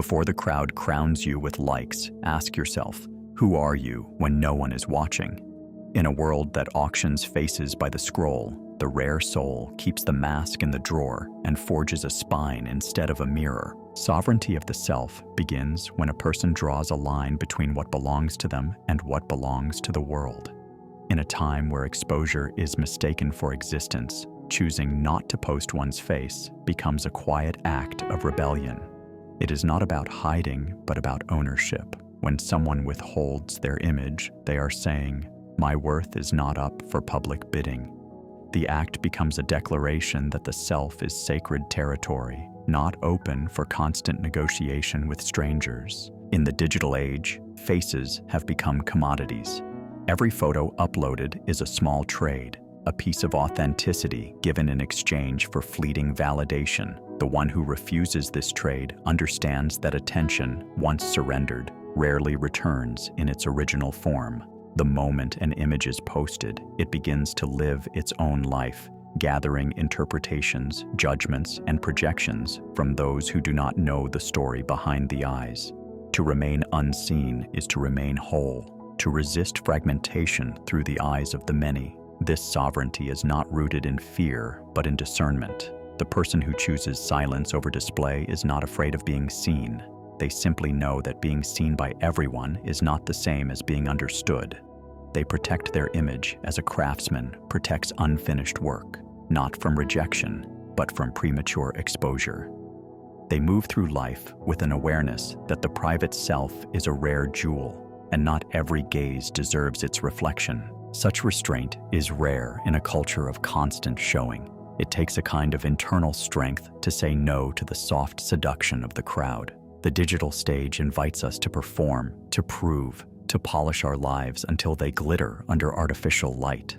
Before the crowd crowns you with likes, ask yourself, who are you when no one is watching? In a world that auctions faces by the scroll, the rare soul keeps the mask in the drawer and forges a spine instead of a mirror. Sovereignty of the self begins when a person draws a line between what belongs to them and what belongs to the world. In a time where exposure is mistaken for existence, choosing not to post one's face becomes a quiet act of rebellion. It is not about hiding, but about ownership. When someone withholds their image, they are saying, "My worth is not up for public bidding." The act becomes a declaration that the self is sacred territory, not open for constant negotiation with strangers. In the digital age, faces have become commodities. Every photo uploaded is a small trade, a piece of authenticity given in exchange for fleeting validation. The one who refuses this trade understands that attention, once surrendered, rarely returns in its original form. The moment an image is posted, it begins to live its own life, gathering interpretations, judgments, and projections from those who do not know the story behind the eyes. To remain unseen is to remain whole, to resist fragmentation through the eyes of the many. This sovereignty is not rooted in fear, but in discernment. The person who chooses silence over display is not afraid of being seen. They simply know that being seen by everyone is not the same as being understood. They protect their image as a craftsman protects unfinished work, not from rejection, but from premature exposure. They move through life with an awareness that the private self is a rare jewel, and not every gaze deserves its reflection. Such restraint is rare in a culture of constant showing. It takes a kind of internal strength to say no to the soft seduction of the crowd. The digital stage invites us to perform, to prove, to polish our lives until they glitter under artificial light.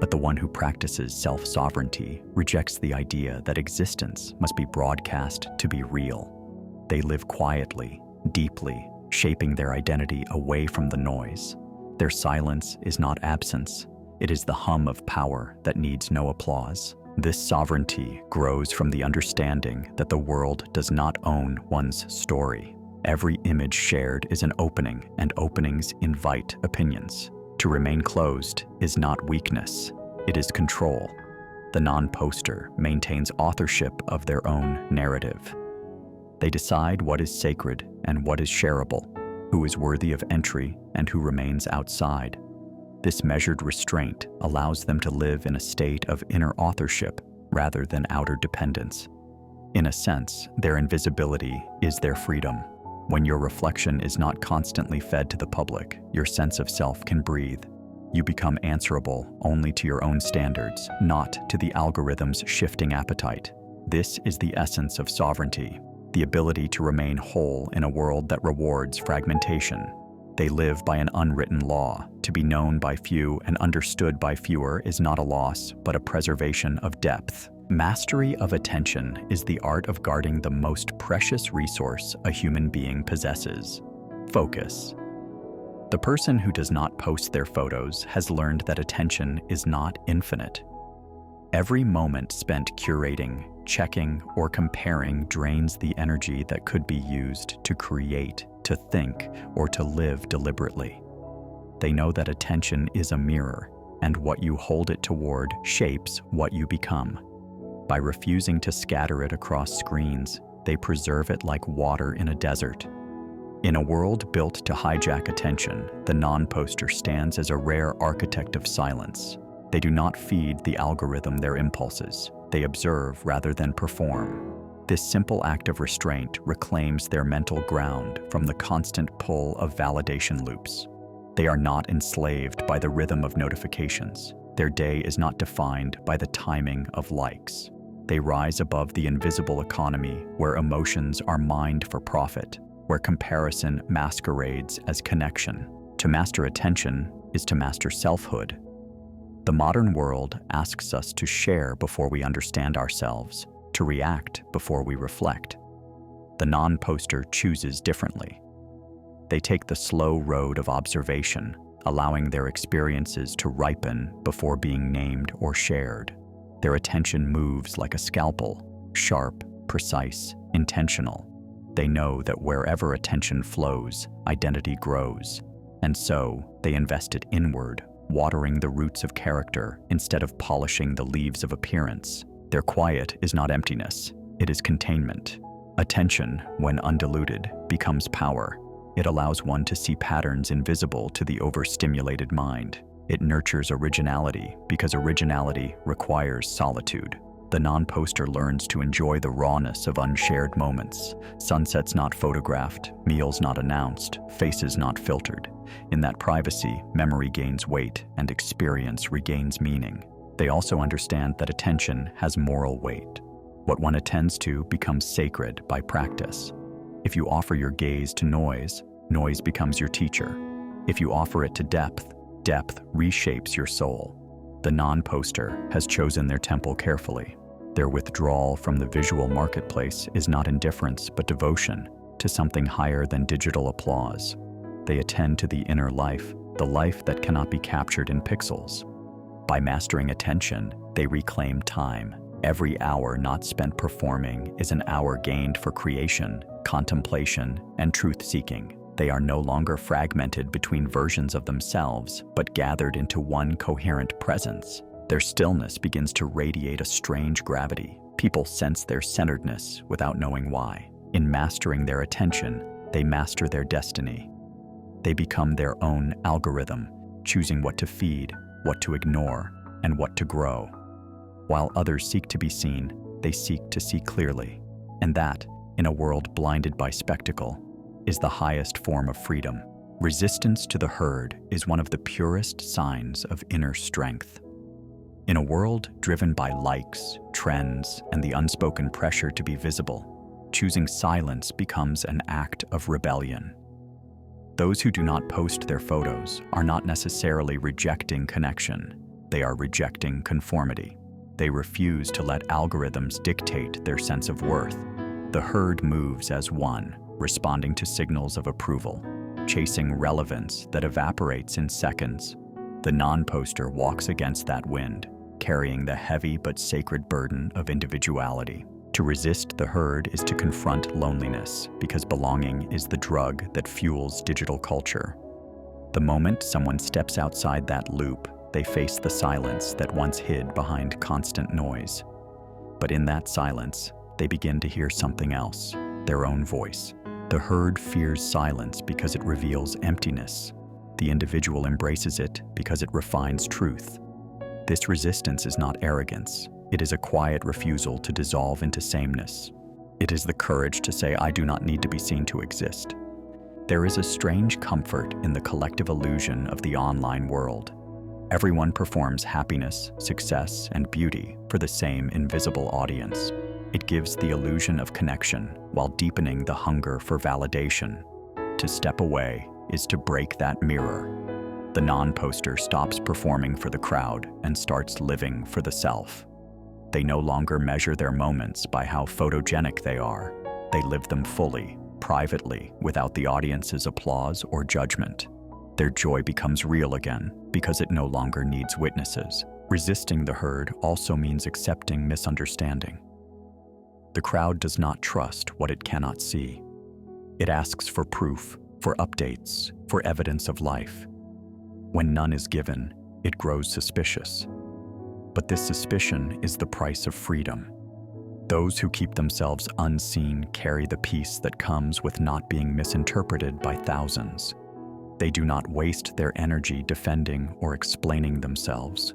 But the one who practices self-sovereignty rejects the idea that existence must be broadcast to be real. They live quietly, deeply, shaping their identity away from the noise. Their silence is not absence. It is the hum of power that needs no applause. This sovereignty grows from the understanding that the world does not own one's story. Every image shared is an opening, and openings invite opinions. To remain closed is not weakness, it is control. The non-poster maintains authorship of their own narrative. They decide what is sacred and what is shareable, who is worthy of entry and who remains outside. This measured restraint allows them to live in a state of inner authorship rather than outer dependence. In a sense, their invisibility is their freedom. When your reflection is not constantly fed to the public, your sense of self can breathe. You become answerable only to your own standards, not to the algorithm's shifting appetite. This is the essence of sovereignty, the ability to remain whole in a world that rewards fragmentation. They live by an unwritten law. To be known by few and understood by fewer is not a loss, but a preservation of depth. Mastery of attention is the art of guarding the most precious resource a human being possesses: focus. The person who does not post their photos has learned that attention is not infinite. Every moment spent curating, checking, or comparing drains the energy that could be used to create, to think, or to live deliberately. They know that attention is a mirror, and what you hold it toward shapes what you become. By refusing to scatter it across screens, they preserve it like water in a desert. In a world built to hijack attention, the non-poster stands as a rare architect of silence. They do not feed the algorithm their impulses. They observe rather than perform. This simple act of restraint reclaims their mental ground from the constant pull of validation loops. They are not enslaved by the rhythm of notifications. Their day is not defined by the timing of likes. They rise above the invisible economy where emotions are mined for profit, where comparison masquerades as connection. To master attention is to master selfhood. The modern world asks us to share before we understand ourselves, to react before we reflect. The non-poster chooses differently. They take the slow road of observation, allowing their experiences to ripen before being named or shared. Their attention moves like a scalpel, sharp, precise, intentional. They know that wherever attention flows, identity grows. And so, they invest it inward, watering the roots of character instead of polishing the leaves of appearance. Their quiet is not emptiness, it is containment. Attention, when undiluted, becomes power. It allows one to see patterns invisible to the overstimulated mind. It nurtures originality because originality requires solitude. The non-poster learns to enjoy the rawness of unshared moments. Sunsets not photographed, meals not announced, faces not filtered. In that privacy, memory gains weight and experience regains meaning. They also understand that attention has moral weight. What one attends to becomes sacred by practice. If you offer your gaze to noise, noise becomes your teacher. If you offer it to depth, depth reshapes your soul. The non-poster has chosen their temple carefully. Their withdrawal from the visual marketplace is not indifference but devotion to something higher than digital applause. They attend to the inner life, the life that cannot be captured in pixels. By mastering attention, they reclaim time. Every hour not spent performing is an hour gained for creation, contemplation, and truth-seeking. They are no longer fragmented between versions of themselves, but gathered into one coherent presence. Their stillness begins to radiate a strange gravity. People sense their centeredness without knowing why. In mastering their attention, they master their destiny. They become their own algorithm, choosing what to feed, what to ignore, and what to grow. While others seek to be seen, they seek to see clearly. And that, in a world blinded by spectacle, is the highest form of freedom. Resistance to the herd is one of the purest signs of inner strength. In a world driven by likes, trends, and the unspoken pressure to be visible, choosing silence becomes an act of rebellion. Those who do not post their photos are not necessarily rejecting connection. They are rejecting conformity. They refuse to let algorithms dictate their sense of worth. The herd moves as one, responding to signals of approval, chasing relevance that evaporates in seconds. The non-poster walks against that wind, carrying the heavy but sacred burden of individuality. To resist the herd is to confront loneliness, because belonging is the drug that fuels digital culture. The moment someone steps outside that loop, they face the silence that once hid behind constant noise. But in that silence, they begin to hear something else, their own voice. The herd fears silence because it reveals emptiness. The individual embraces it because it refines truth. This resistance is not arrogance. It is a quiet refusal to dissolve into sameness. It is the courage to say, I do not need to be seen to exist. There is a strange comfort in the collective illusion of the online world. Everyone performs happiness, success, and beauty for the same invisible audience. It gives the illusion of connection while deepening the hunger for validation. To step away is to break that mirror. The non-poster stops performing for the crowd and starts living for the self. They no longer measure their moments by how photogenic they are. They live them fully, privately, without the audience's applause or judgment. Their joy becomes real again because it no longer needs witnesses. Resisting the herd also means accepting misunderstanding. The crowd does not trust what it cannot see. It asks for proof, for updates, for evidence of life. When none is given, it grows suspicious. But this suspicion is the price of freedom. Those who keep themselves unseen carry the peace that comes with not being misinterpreted by thousands. They do not waste their energy defending or explaining themselves.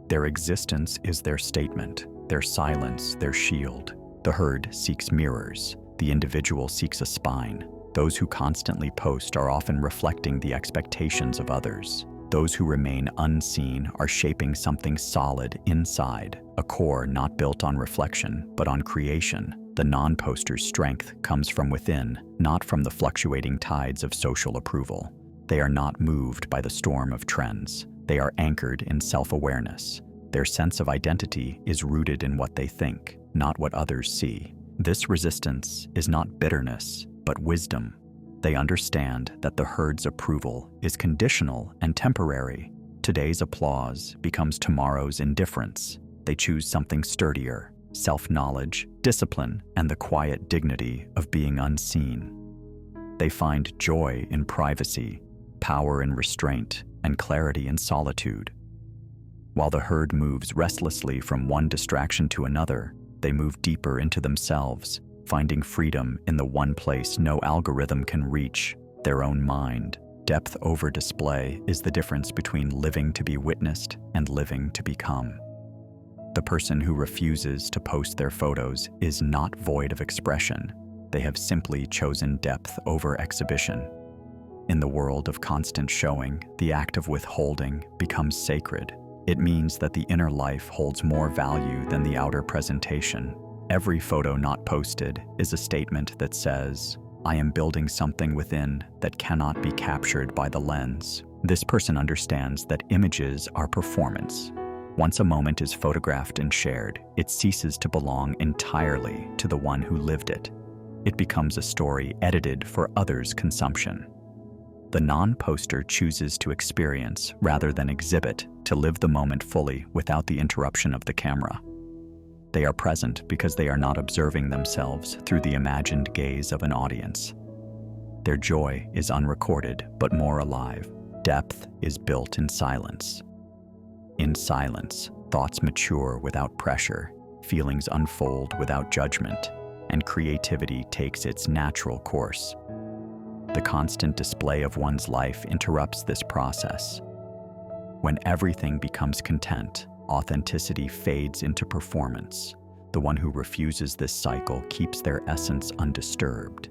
Their existence is their statement, their silence, their shield. The herd seeks mirrors. The individual seeks a spine. Those who constantly post are often reflecting the expectations of others. Those who remain unseen are shaping something solid inside, a core not built on reflection, but on creation. The non-poster's strength comes from within, not from the fluctuating tides of social approval. They are not moved by the storm of trends. They are anchored in self-awareness. Their sense of identity is rooted in what they think, not what others see. This resistance is not bitterness, but wisdom. They understand that the herd's approval is conditional and temporary. Today's applause becomes tomorrow's indifference. They choose something sturdier, self-knowledge, discipline, and the quiet dignity of being unseen. They find joy in privacy, power in restraint, and clarity in solitude. While the herd moves restlessly from one distraction to another, they move deeper into themselves, finding freedom in the one place no algorithm can reach, their own mind. Depth over display is the difference between living to be witnessed and living to become. The person who refuses to post their photos is not void of expression. They have simply chosen depth over exhibition. In the world of constant showing, the act of withholding becomes sacred. It means that the inner life holds more value than the outer presentation. Every photo not posted is a statement that says, "I am building something within that cannot be captured by the lens." This person understands that images are performance. Once a moment is photographed and shared, it ceases to belong entirely to the one who lived it. It becomes a story edited for others' consumption. The non-poster chooses to experience rather than exhibit, to live the moment fully without the interruption of the camera. They are present because they are not observing themselves through the imagined gaze of an audience. Their joy is unrecorded but more alive. Depth is built in silence. In silence, thoughts mature without pressure, feelings unfold without judgment, and creativity takes its natural course. The constant display of one's life interrupts this process. When everything becomes content, authenticity fades into performance. The one who refuses this cycle keeps their essence undisturbed.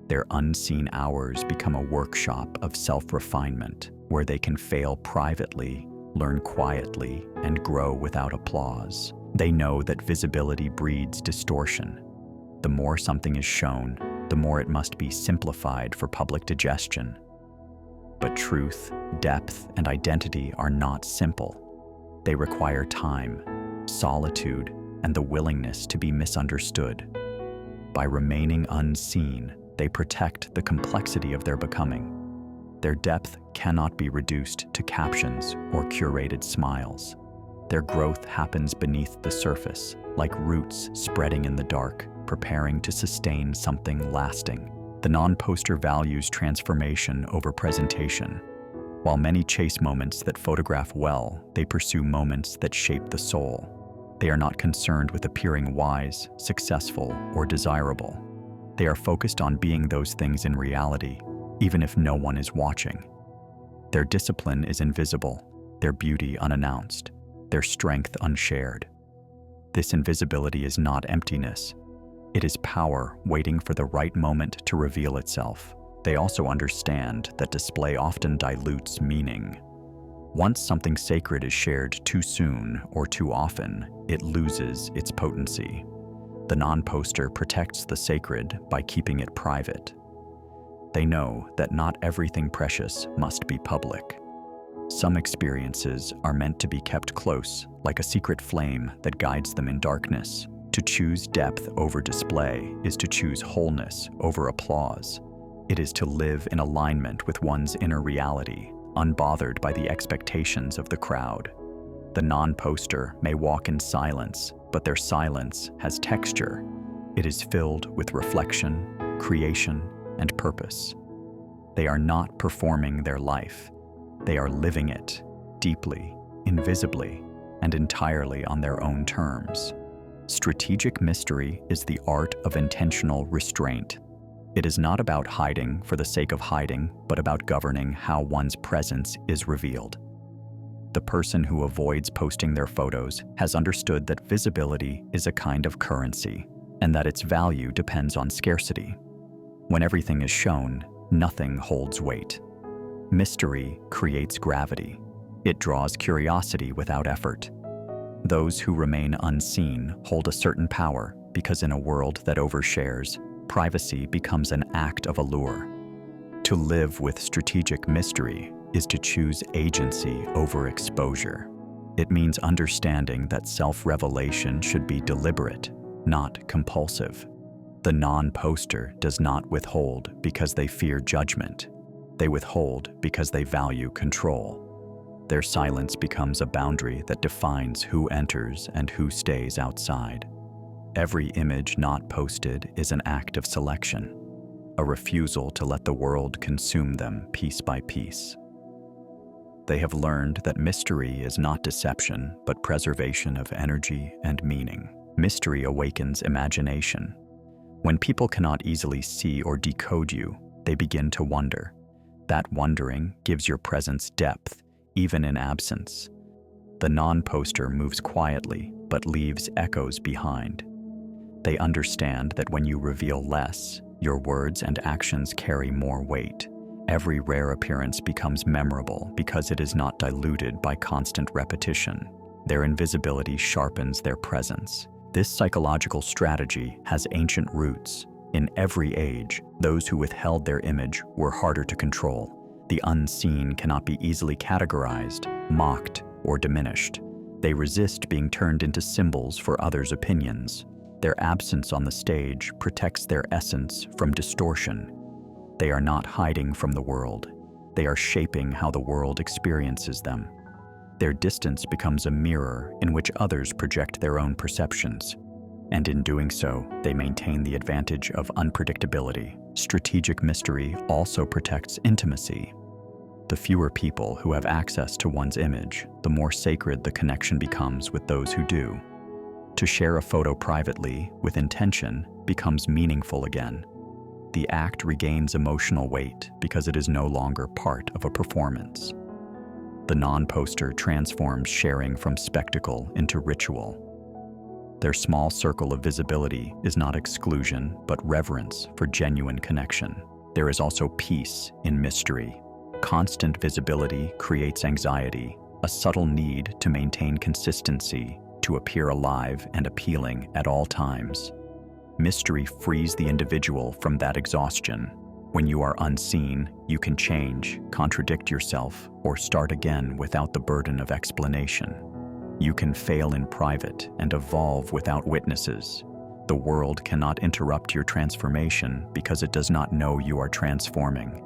Their unseen hours become a workshop of self-refinement, where they can fail privately, learn quietly, and grow without applause. They know that visibility breeds distortion. The more something is shown, the more it must be simplified for public digestion. But truth, depth, and identity are not simple. They require time, solitude, and the willingness to be misunderstood. By remaining unseen, they protect the complexity of their becoming. Their depth cannot be reduced to captions or curated smiles. Their growth happens beneath the surface, like roots spreading in the dark, preparing to sustain something lasting. The non-poster values transformation over presentation. While many chase moments that photograph well, they pursue moments that shape the soul. They are not concerned with appearing wise, successful, or desirable. They are focused on being those things in reality, even if no one is watching. Their discipline is invisible, their beauty unannounced, their strength unshared. This invisibility is not emptiness. It is power waiting for the right moment to reveal itself. They also understand that display often dilutes meaning. Once something sacred is shared too soon or too often, it loses its potency. The non-poster protects the sacred by keeping it private. They know that not everything precious must be public. Some experiences are meant to be kept close, like a secret flame that guides them in darkness. To choose depth over display is to choose wholeness over applause. It is to live in alignment with one's inner reality, unbothered by the expectations of the crowd. The non-poster may walk in silence, but their silence has texture. It is filled with reflection, creation, and purpose. They are not performing their life. They are living it, deeply, invisibly, and entirely on their own terms. Strategic mystery is the art of intentional restraint. It is not about hiding for the sake of hiding, but about governing how one's presence is revealed. The person who avoids posting their photos has understood that visibility is a kind of currency, and that its value depends on scarcity. When everything is shown, nothing holds weight. Mystery creates gravity. It draws curiosity without effort. Those who remain unseen hold a certain power because in a world that overshares, privacy becomes an act of allure. To live with strategic mystery is to choose agency over exposure. It means understanding that self-revelation should be deliberate, not compulsive. The non-poster does not withhold because they fear judgment. They withhold because they value control. Their silence becomes a boundary that defines who enters and who stays outside. Every image not posted is an act of selection, a refusal to let the world consume them piece by piece. They have learned that mystery is not deception, but preservation of energy and meaning. Mystery awakens imagination. When people cannot easily see or decode you, they begin to wonder. That wondering gives your presence depth, even in absence. The non-poster moves quietly, but leaves echoes behind. They understand that when you reveal less, your words and actions carry more weight. Every rare appearance becomes memorable because it is not diluted by constant repetition. Their invisibility sharpens their presence. This psychological strategy has ancient roots. In every age, those who withheld their image were harder to control. The unseen cannot be easily categorized, mocked, or diminished. They resist being turned into symbols for others' opinions. Their absence on the stage protects their essence from distortion. They are not hiding from the world. They are shaping how the world experiences them. Their distance becomes a mirror in which others project their own perceptions. And in doing so, they maintain the advantage of unpredictability. Strategic mystery also protects intimacy. The fewer people who have access to one's image, the more sacred the connection becomes with those who do. To share a photo privately, with intention, becomes meaningful again. The act regains emotional weight because it is no longer part of a performance. The non-poster transforms sharing from spectacle into ritual. Their small circle of visibility is not exclusion, but reverence for genuine connection. There is also peace in mystery. Constant visibility creates anxiety, a subtle need to maintain consistency, to appear alive and appealing at all times. Mystery frees the individual from that exhaustion. When you are unseen, you can change, contradict yourself, or start again without the burden of explanation. You can fail in private and evolve without witnesses. The world cannot interrupt your transformation because it does not know you are transforming.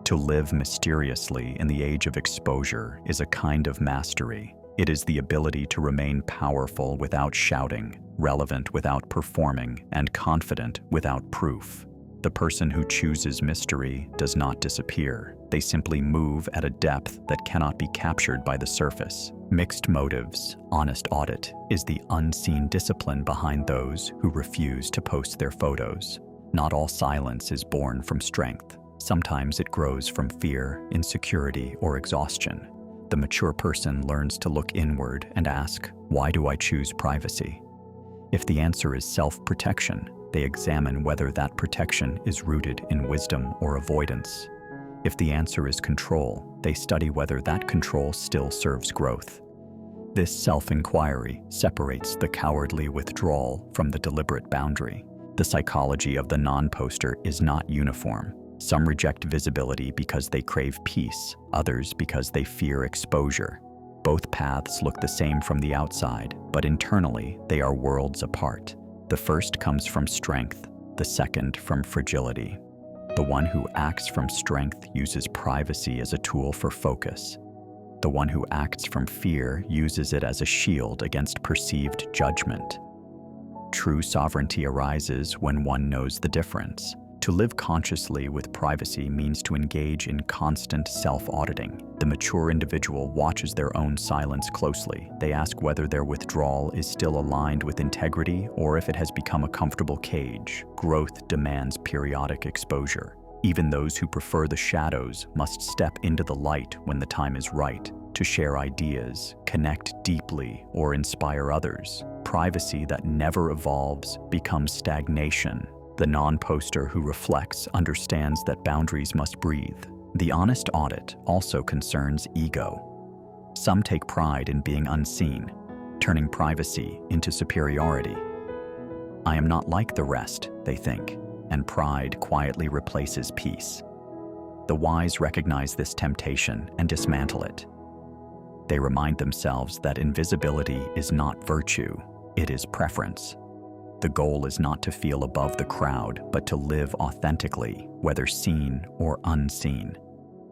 To live mysteriously in the age of exposure is a kind of mastery. It is the ability to remain powerful without shouting, relevant without performing, and confident without proof. The person who chooses mystery does not disappear. They simply move at a depth that cannot be captured by the surface. Mixed motives, honest audit, is the unseen discipline behind those who refuse to post their photos. Not all silence is born from strength. Sometimes it grows from fear, insecurity, or exhaustion. The mature person learns to look inward and ask, why do I choose privacy? If the answer is self-protection, they examine whether that protection is rooted in wisdom or avoidance. If the answer is control, they study whether that control still serves growth. This self-inquiry separates the cowardly withdrawal from the deliberate boundary. The psychology of the non-poster is not uniform. Some reject visibility because they crave peace, others because they fear exposure. Both paths look the same from the outside, but internally they are worlds apart. The first comes from strength, the second from fragility. The one who acts from strength uses privacy as a tool for focus. The one who acts from fear uses it as a shield against perceived judgment. True sovereignty arises when one knows the difference. To live consciously with privacy means to engage in constant self-auditing. The mature individual watches their own silence closely. They ask whether their withdrawal is still aligned with integrity or if it has become a comfortable cage. Growth demands periodic exposure. Even those who prefer the shadows must step into the light when the time is right, to share ideas, connect deeply, or inspire others. Privacy that never evolves becomes stagnation. The non-poster who reflects understands that boundaries must breathe. The honest audit also concerns ego. Some take pride in being unseen, turning privacy into superiority. I am not like the rest, they think, and pride quietly replaces peace. The wise recognize this temptation and dismantle it. They remind themselves that invisibility is not virtue, it is preference. The goal is not to feel above the crowd, but to live authentically, whether seen or unseen.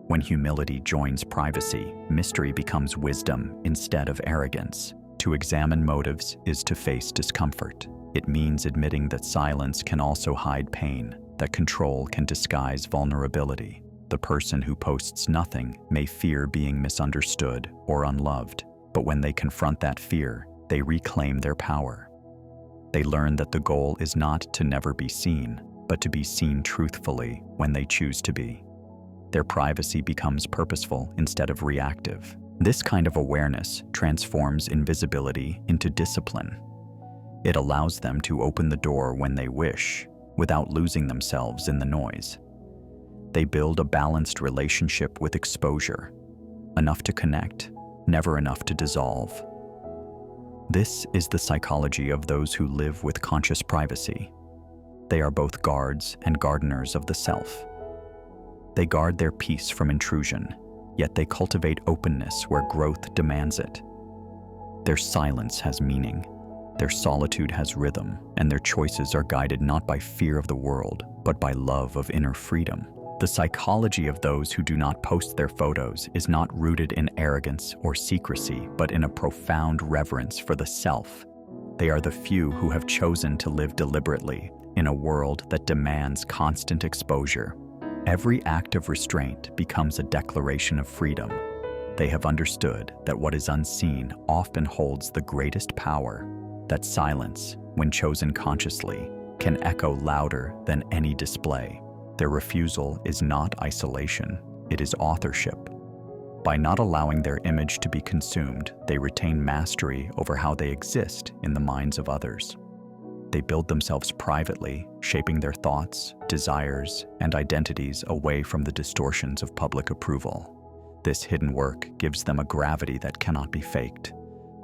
When humility joins privacy, mystery becomes wisdom instead of arrogance. To examine motives is to face discomfort. It means admitting that silence can also hide pain, that control can disguise vulnerability. The person who posts nothing may fear being misunderstood or unloved, but when they confront that fear, they reclaim their power. They learn that the goal is not to never be seen, but to be seen truthfully when they choose to be. Their privacy becomes purposeful instead of reactive. This kind of awareness transforms invisibility into discipline. It allows them to open the door when they wish, without losing themselves in the noise. They build a balanced relationship with exposure, enough to connect, never enough to dissolve. This is the psychology of those who live with conscious privacy. They are both guards and gardeners of the self. They guard their peace from intrusion, yet they cultivate openness where growth demands it. Their silence has meaning, their solitude has rhythm, and their choices are guided not by fear of the world, but by love of inner freedom. The psychology of those who do not post their photos is not rooted in arrogance or secrecy, but in a profound reverence for the self. They are the few who have chosen to live deliberately in a world that demands constant exposure. Every act of restraint becomes a declaration of freedom. They have understood that what is unseen often holds the greatest power, that silence, when chosen consciously, can echo louder than any display. Their refusal is not isolation, it is authorship. By not allowing their image to be consumed, they retain mastery over how they exist in the minds of others. They build themselves privately, shaping their thoughts, desires, and identities away from the distortions of public approval. This hidden work gives them a gravity that cannot be faked.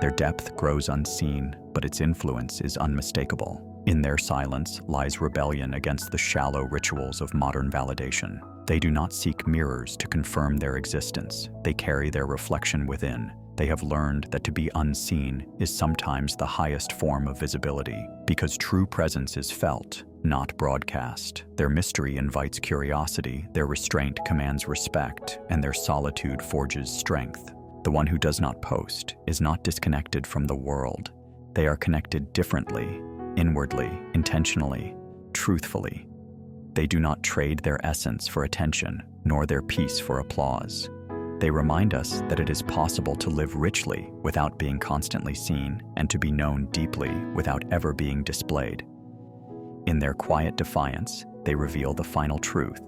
Their depth grows unseen, but its influence is unmistakable. In their silence lies rebellion against the shallow rituals of modern validation. They do not seek mirrors to confirm their existence. They carry their reflection within. They have learned that to be unseen is sometimes the highest form of visibility, because true presence is felt, not broadcast. Their mystery invites curiosity, their restraint commands respect, and their solitude forges strength. The one who does not post is not disconnected from the world. They are connected differently, inwardly, intentionally, truthfully. They do not trade their essence for attention, nor their peace for applause. They remind us that it is possible to live richly without being constantly seen, and to be known deeply without ever being displayed. In their quiet defiance, they reveal the final truth.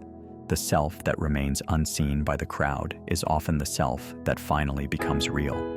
The self that remains unseen by the crowd is often the self that finally becomes real.